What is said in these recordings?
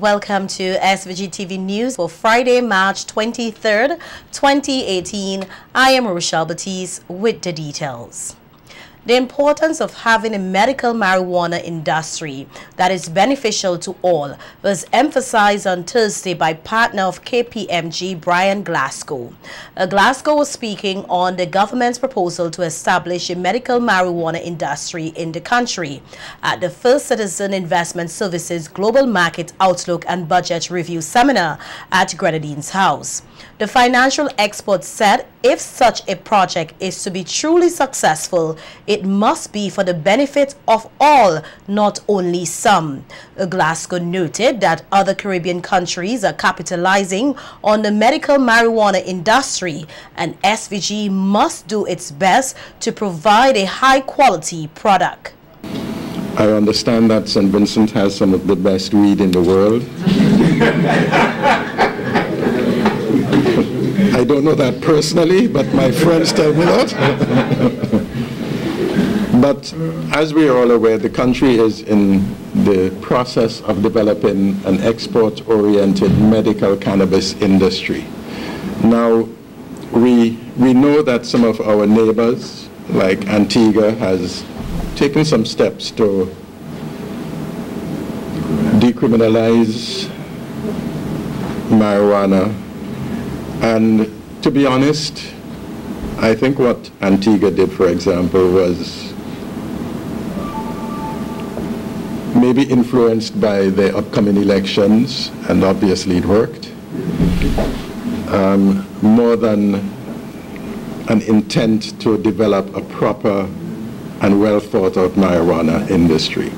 Welcome to SVG-TV News for Friday, March 23rd, 2018. I am Rochelle Batiste with the details. The importance of having a medical marijuana industry that is beneficial to all was emphasized on Thursday by partner of KPMG, Brian Glasgow. Glasgow was speaking on the government's proposal to establish a medical marijuana industry in the country at the First Citizen Investment Services Global Market Outlook and Budget Review Seminar at Grenadine's House. The financial expert said if such a project is to be truly successful, it must be for the benefit of all, not only some. Glasgow noted that other Caribbean countries are capitalizing on the medical marijuana industry, and SVG must do its best to provide a high-quality product. I understand that St. Vincent has some of the best weed in the world. I don't know that personally, but my friends tell me that. But as we are all aware, the country is in the process of developing an export-oriented medical cannabis industry. Now, we know that some of our neighbors, like Antigua, has taken some steps to decriminalize marijuana. And to be honest, I think what Antigua did, for example, was maybe influenced by the upcoming elections, and obviously it worked, more than an intent to develop a proper and well thought out marijuana industry.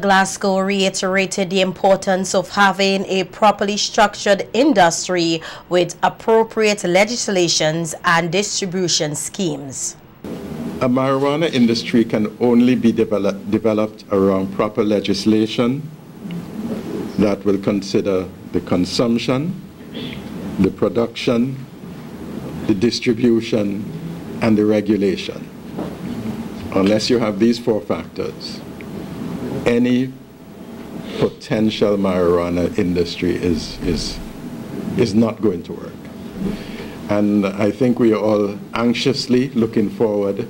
Glasgow reiterated the importance of having a properly structured industry with appropriate legislations and distribution schemes. A marijuana industry can only be developed around proper legislation that will consider the consumption, the production, the distribution, and the regulation. Unless you have these four factors, any potential marijuana industry is not going to work. And I think we are all anxiously looking forward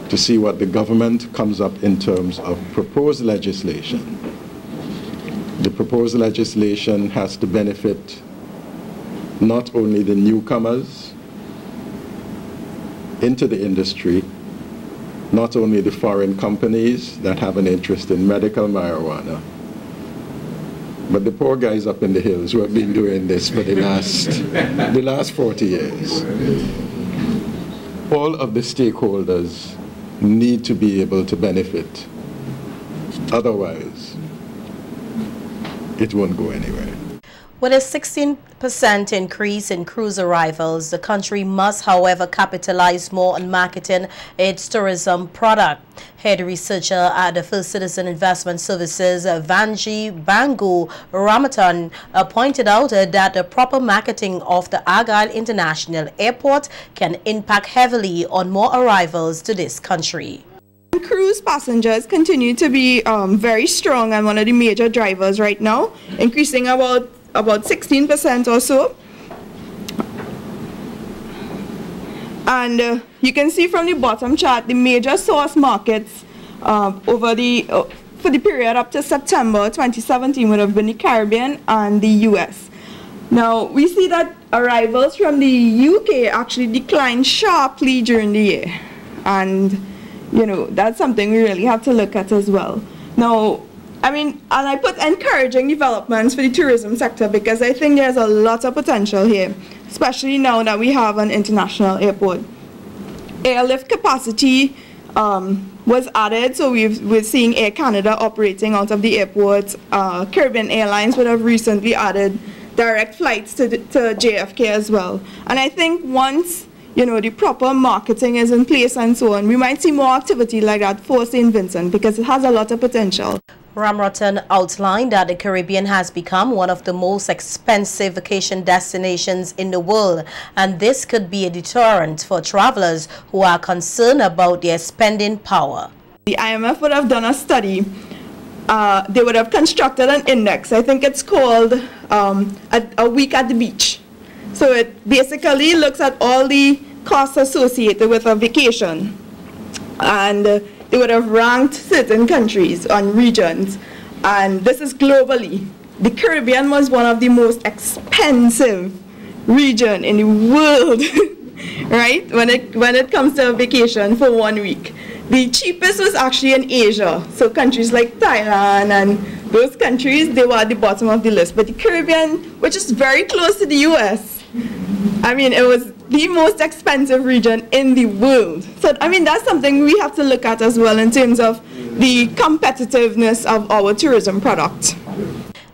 to see what the government comes up in terms of proposed legislation. The proposed legislation has to benefit not only the newcomers into the industry, not only the foreign companies that have an interest in medical marijuana, but the poor guys up in the hills who have been doing this for the last 40 years. All of the stakeholders need to be able to benefit. Otherwise, it won't go anywhere. With a 16% increase in cruise arrivals, the country must, however, capitalize more on marketing its tourism product. Head researcher at the First Citizen Investment Services, Vanji Bangu Ramatan, pointed out that the proper marketing of the Argyle International Airport can impact heavily on more arrivals to this country. Cruise passengers continue to be very strong and one of the major drivers right now, increasing about 16% or so. And you can see from the bottom chart the major source markets for the period up to September 2017 would have been the Caribbean and the US. Now we see that arrivals from the UK actually declined sharply during the year, and you know, that's something we really have to look at as well. Now, I mean, and I put encouraging developments for the tourism sector because I think there's a lot of potential here, especially now that we have an international airport. Airlift capacity was added, so we're seeing Air Canada operating out of the airport. Caribbean Airlines would have recently added direct flights to JFK as well. And I think once, you know, the proper marketing is in place and so on, we might see more activity like that for St. Vincent because it has a lot of potential. Ramrotan outlined that the Caribbean has become one of the most expensive vacation destinations in the world, and this could be a deterrent for travelers who are concerned about their spending power. The IMF would have done a study they would have constructed an index. I think it's called A Week at the Beach. So it basically looks at all the costs associated with a vacation. And they would have ranked certain countries on regions. And this is globally. The Caribbean was one of the most expensive regions in the world, right? When it comes to a vacation for 1 week. The cheapest was actually in Asia. So countries like Thailand and those countries, they were at the bottom of the list. But the Caribbean, which is very close to the US, I mean, it was the most expensive region in the world. So, I mean, that's something we have to look at as well in terms of the competitiveness of our tourism product.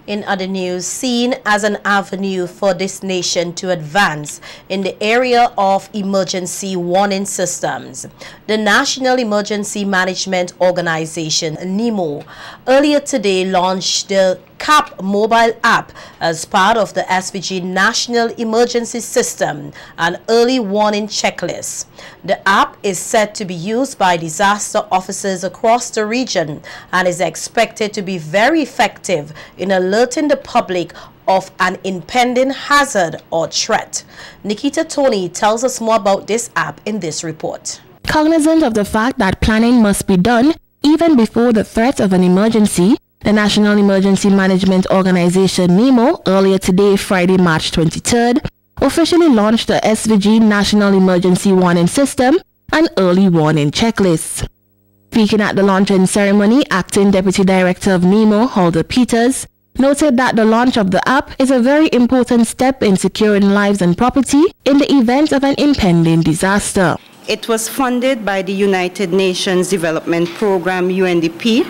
In other news, seen as an avenue for this nation to advance in the area of emergency warning systems, the National Emergency Management Organization, NEMO, earlier today launched the CAP mobile app as part of the SVG National Emergency System and Early Warning Checklist. The app is set to be used by disaster officers across the region and is expected to be very effective in alerting the public of an impending hazard or threat. Nikita Tony tells us more about this app in this report. Cognizant of the fact that planning must be done even before the threat of an emergency, the National Emergency Management Organization NEMO earlier today, Friday, March 23rd, officially launched the SVG National Emergency Warning System and Early Warning Checklist. Speaking at the launching ceremony, Acting Deputy Director of NEMO, Halder Peters, noted that the launch of the app is a very important step in securing lives and property in the event of an impending disaster. It was funded by the United Nations Development Program, UNDP,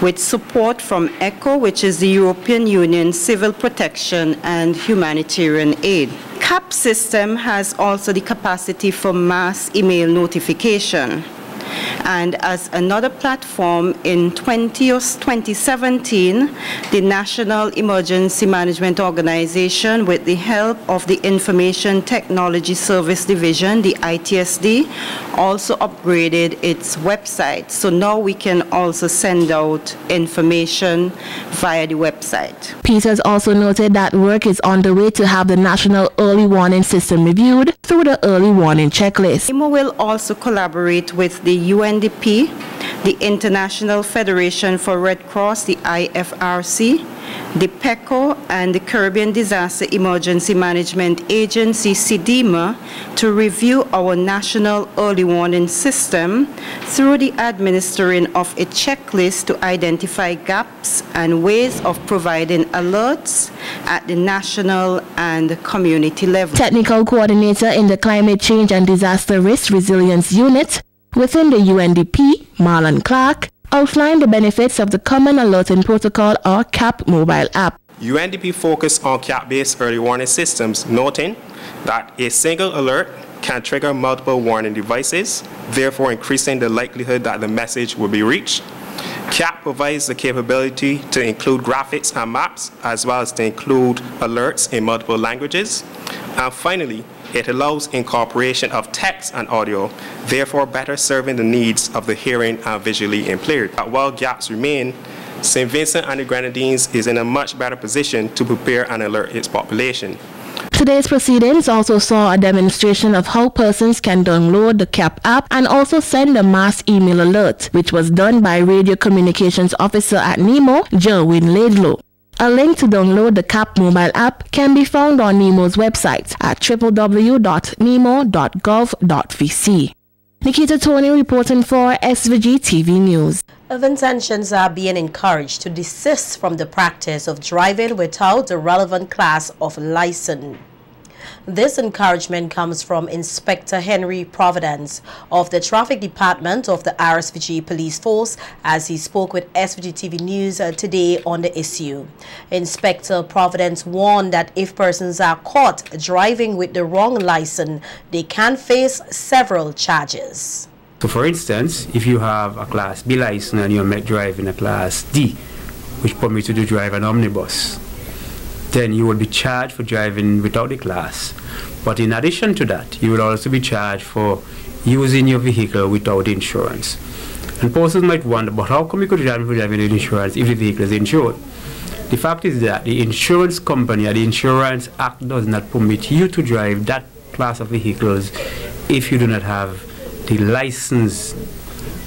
with support from ECHO, which is the European Union Civil Protection and Humanitarian Aid. CAP system has also the capacity for mass email notification. And as another platform, in 2017, the National Emergency Management Organization, with the help of the Information Technology Service Division, the ITSD, also upgraded its website. So now we can also send out information via the website. Peters also noted that work is on the way to have the National Early Warning System reviewed through the Early Warning Checklist. NEMO will also collaborate with the UNDP, the International Federation for Red Cross, the IFRC, the PECO, and the Caribbean Disaster Emergency Management Agency, CDEMA, to review our national early warning system through the administering of a checklist to identify gaps and ways of providing alerts at the national and community level. Technical coordinator in the Climate Change and Disaster Risk Resilience Unit within the UNDP, Marlon Clark, outlined the benefits of the Common Alerting Protocol or CAP mobile app. UNDP focused on CAP-based early warning systems, noting that a single alert can trigger multiple warning devices, therefore increasing the likelihood that the message will be reached. CAP provides the capability to include graphics and maps, as well as to include alerts in multiple languages. And finally, it allows incorporation of text and audio, therefore better serving the needs of the hearing and visually impaired. While gaps remain, St. Vincent and the Grenadines is in a much better position to prepare and alert its population. Today's proceedings also saw a demonstration of how persons can download the CAP app and also send a mass email alert, which was done by Radio Communications Officer at NEMO, Jerwin Laidlow. A link to download the CAP mobile app can be found on NEMO's website at www.nemo.gov.vc. Nikita Tony reporting for SVG-TV News. Intentions are being encouraged to desist from the practice of driving without the relevant class of license. This encouragement comes from Inspector Henry Providence of the Traffic Department of the RSVG Police Force as he spoke with SVG-TV News today on the issue. Inspector Providence warned that if persons are caught driving with the wrong license, they can face several charges. So for instance, if you have a Class B license and you're met driving a Class D, which permits you to drive an omnibus, then you will be charged for driving without the class. But in addition to that, you will also be charged for using your vehicle without insurance. And persons might wonder, but how come you could drive without insurance if the vehicle is insured? The fact is that the insurance company or the Insurance Act does not permit you to drive that class of vehicles if you do not have the license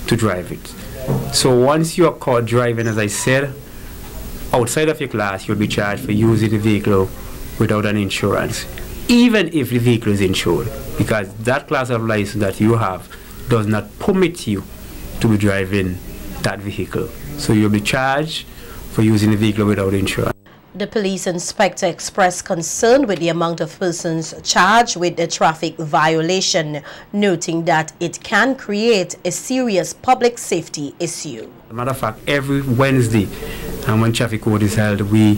to drive it. So once you are caught driving, as I said, outside of your class, you'll be charged for using the vehicle without an insurance, even if the vehicle is insured, because that class of license that you have does not permit you to be driving that vehicle. So you'll be charged for using the vehicle without insurance. The police inspector expressed concern with the amount of persons charged with a traffic violation, noting that it can create a serious public safety issue. As a matter of fact, every Wednesday, and when traffic court is held, we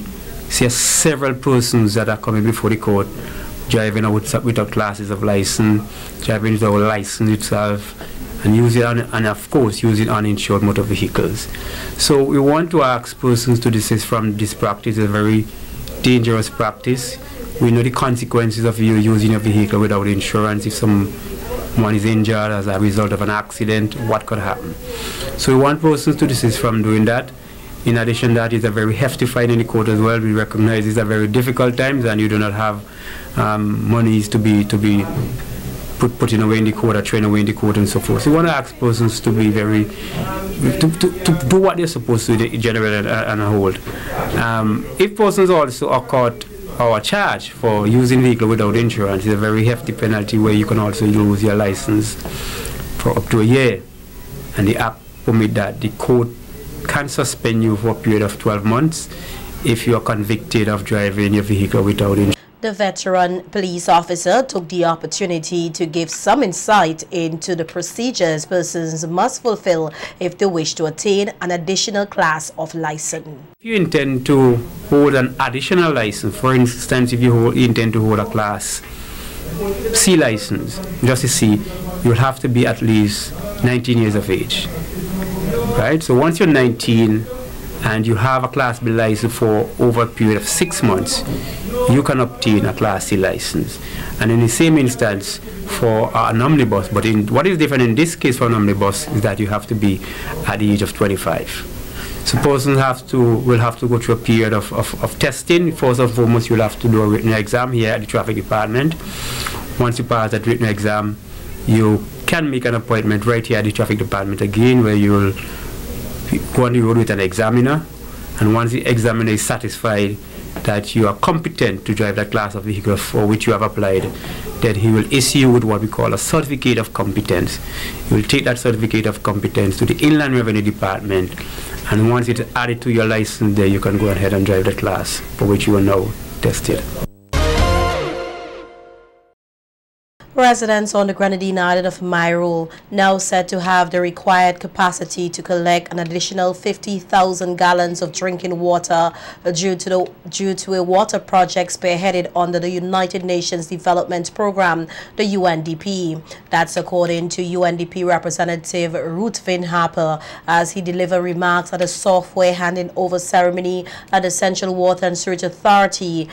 see several persons that are coming before the court driving without classes of license, driving without license itself, and of course using uninsured motor vehicles. So we want to ask persons to desist from this practice. It's a very dangerous practice. We know the consequences of you using a vehicle without insurance. If someone is injured as a result of an accident, what could happen? So we want persons to desist from doing that. In addition to that, it's a very hefty fine in the court as well. We recognize these are very difficult times and you do not have monies to be putting away in the court or train away in the court and so forth. So we want to ask persons to be very, to do what they're supposed to do in general and hold. If persons also are caught or charged for using vehicle without insurance, it's a very hefty penalty where you can also lose your license for up to a year. And the Act permit that. The court can suspend you for a period of 12 months if you are convicted of driving your vehicle without insurance. The veteran police officer took the opportunity to give some insight into the procedures persons must fulfill if they wish to attain an additional class of license. If you intend to hold an additional license, for instance, if you intend to hold a Class C license, just a C, you'll have to be at least 19 years of age. Right? So once you're 19 and you have a Class B license for over a period of 6 months, you can obtain a Class C license. And in the same instance for an omnibus, but what is different in this case for an omnibus is that you have to be at the age of 25. So persons will have to go through a period of testing. First and foremost, you'll have to do a written exam here at the traffic department. Once you pass that written exam, you can make an appointment right here at the traffic department again, where you will go on the road with an examiner. And once the examiner is satisfied that you are competent to drive that class of vehicle for which you have applied, then he will issue you with what we call a certificate of competence. You will take that certificate of competence to the Inland Revenue Department, and once it's added to your license, there you can go ahead and drive the class for which you are now tested. Residents on the Grenadine island of Mairo now said to have the required capacity to collect an additional 50,000 gallons of drinking water due to a water project spearheaded under the United Nations Development Program, the UNDP. That's according to UNDP Representative Ruthven Harper as he delivered remarks at a software handing over ceremony at the Central Water and Sewage Authority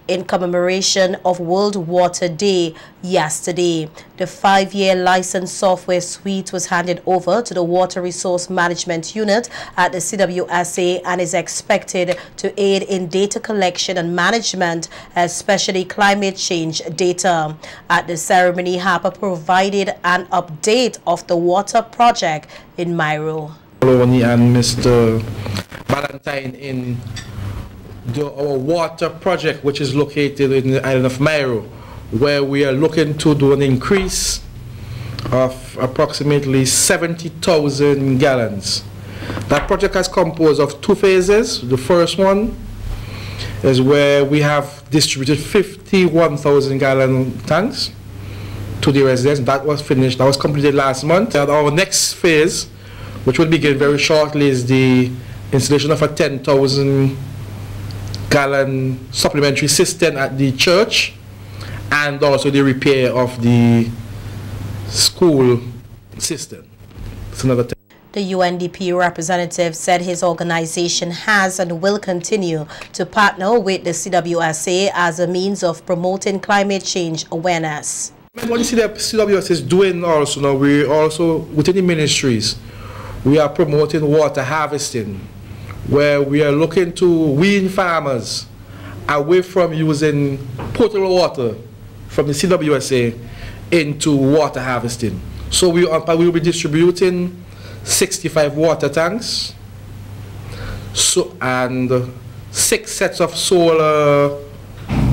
in commemoration of World Water Day yesterday. The 5-year license software suite was handed over to the Water Resource Management Unit at the CWSA and is expected to aid in data collection and management, especially climate change data. At the ceremony, Harper provided an update of the water project in Mairo. And Mr. Valentine in our water project, which is located in the island of Mairo, where we are looking to do an increase of approximately 70,000 gallons. That project is composed of 2 phases. The first one is where we have distributed 51,000 gallon tanks to the residents. That was finished, that was completed last month. And our next phase, which will begin very shortly, is the installation of a 10,000 gallon supplementary cistern at the church, and also the repair of the school cistern. It's another thing. The UNDP representative said his organization has and will continue to partner with the CWSA as a means of promoting climate change awareness. What you see the CWSA is doing also now, we also, within the ministries, we are promoting water harvesting, where we are looking to wean farmers away from using potable water from the CWSA into water harvesting. So we will be distributing 65 water tanks and 6 sets of solar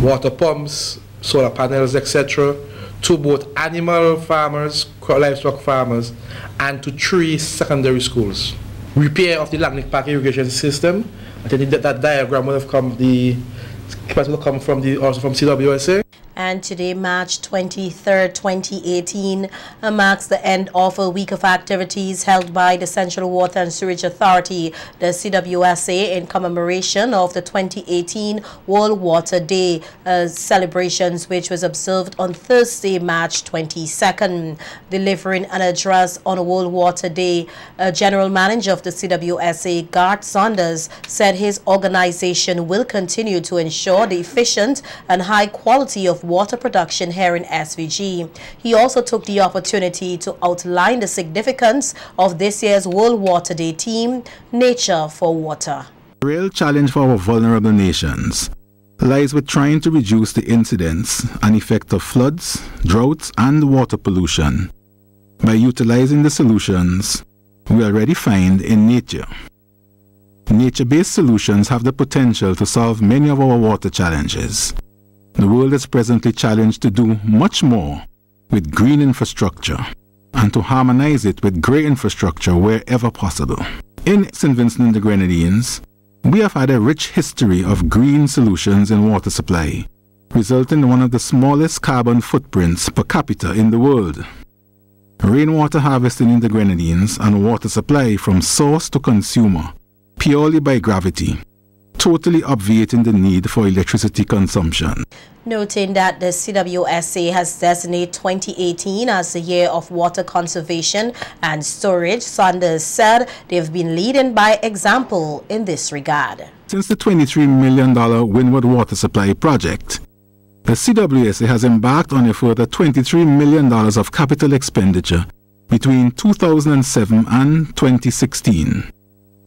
water pumps, solar panels, etc., to both animal farmers, livestock farmers, and to 3 secondary schools. Repair of the Langley Park irrigation system. I think that diagram will have come also from CWSA. And today, March 23rd, 2018, marks the end of a week of activities held by the Central Water and Sewerage Authority, the CWSA, in commemoration of the 2018 World Water Day celebrations, which was observed on Thursday, March 22nd. Delivering an address on World Water Day, General Manager of the CWSA, Garth Saunders, said his organization will continue to ensure the efficient and high quality of water production here in SVG. He also took the opportunity to outline the significance of this year's World Water Day theme, Nature for Water. The real challenge for our vulnerable nations lies with trying to reduce the incidence and effect of floods, droughts, and water pollution by utilizing the solutions we already find in nature. Nature-based solutions have the potential to solve many of our water challenges. The world is presently challenged to do much more with green infrastructure and to harmonize it with grey infrastructure wherever possible. In St. Vincent and the Grenadines, we have had a rich history of green solutions in water supply, resulting in one of the smallest carbon footprints per capita in the world. Rainwater harvesting in the Grenadines and water supply from source to consumer purely by gravity, totally obviating the need for electricity consumption. Noting that the CWSA has designated 2018 as the year of water conservation and storage, Saunders said they've been leading by example in this regard. Since the $23 million Windward Water Supply Project, the CWSA has embarked on a further $23 million of capital expenditure between 2007 and 2016.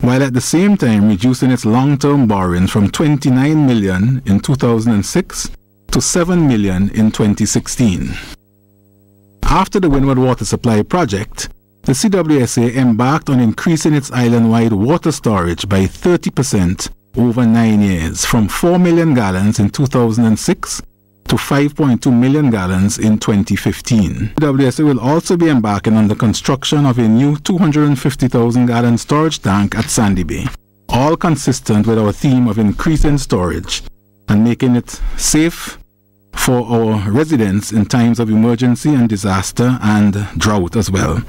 While at the same time reducing its long-term borrowings from $29 million in 2006 to $7 million in 2016. After the Windward Water Supply Project, the CWSA embarked on increasing its island-wide water storage by 30% over 9 years, from 4 million gallons in 2006 to 5.2 million gallons in 2015. The WSA will also be embarking on the construction of a new 250,000 gallon storage tank at Sandy Bay, all consistent with our theme of increasing storage and making it safe for our residents in times of emergency and disaster and drought as well.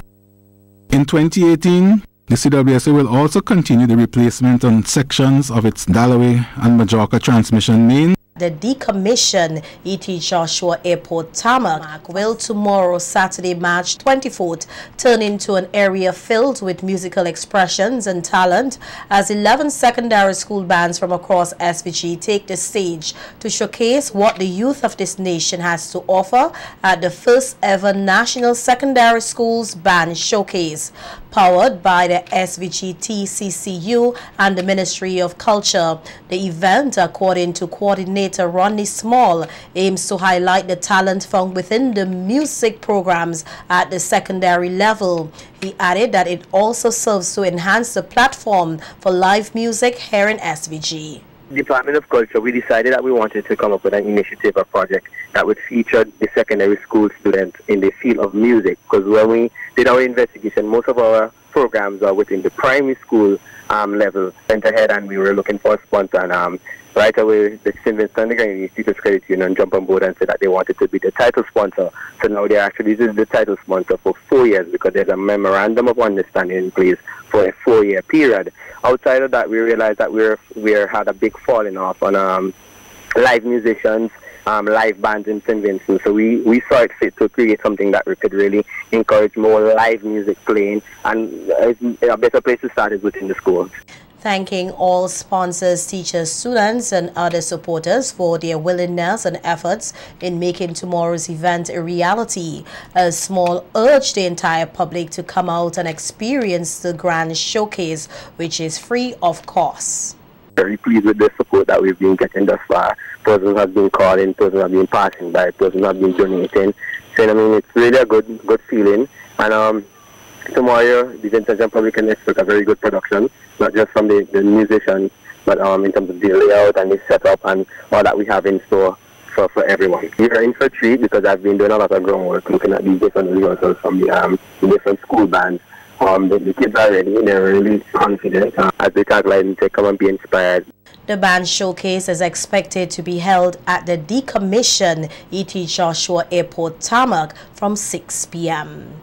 In 2018, the CWSA will also continue the replacement on sections of its Dalloway and Majorca transmission main. The decommissioned E.T. Joshua Airport tarmac will tomorrow, Saturday, March 24th, turn into an area filled with musical expressions and talent as 11 secondary school bands from across SVG take the stage to showcase what the youth of this nation has to offer at the first ever National Secondary Schools Band Showcase, powered by the SVG-TCCU and the Ministry of Culture. The event, according to coordinator Rodney Small, aims to highlight the talent found within the music programs at the secondary level. He added that it also serves to enhance the platform for live music here in SVG. Department of Culture, we decided that we wanted to come up with an initiative or project that would feature the secondary school students in the field of music, because when we did our investigation, most of our programs are within the primary school level. Went ahead and we were looking for a sponsor, and right away the St. Vincent and the Grenadines Teachers Credit Union jumped on board and said that they wanted to be the title sponsor. So now they're actually the title sponsor for 4 years, because there's a memorandum of understanding in place for a 4-year period. Outside of that, we realized that we had a big falling off on live musicians, live bands in St. Vincent. So we saw it fit to create something that we could really encourage more live music playing, and a better place to start is within the schools. thanking all sponsors, teachers, students, and other supporters for their willingness and efforts in making tomorrow's event a reality. A small urged the entire public to come out and experience the grand showcase, which is free of cost. Very pleased with the support that we've been getting thus far. Persons have been calling, persons have been passing by, persons have been donating. So I mean, it's really a good feeling. And tomorrow, the international public can expect a very good production, not just from the musicians, but in terms of the layout and the setup and all that we have in store for everyone. We are in for a treat because I've been doing a lot of groundwork looking at these different rehearsals from the different school bands. The kids are ready, they're really confident. As they tagline, they come and be inspired. The band showcase is expected to be held at the decommissioned E.T. Joshua Airport tarmac from 6 p.m.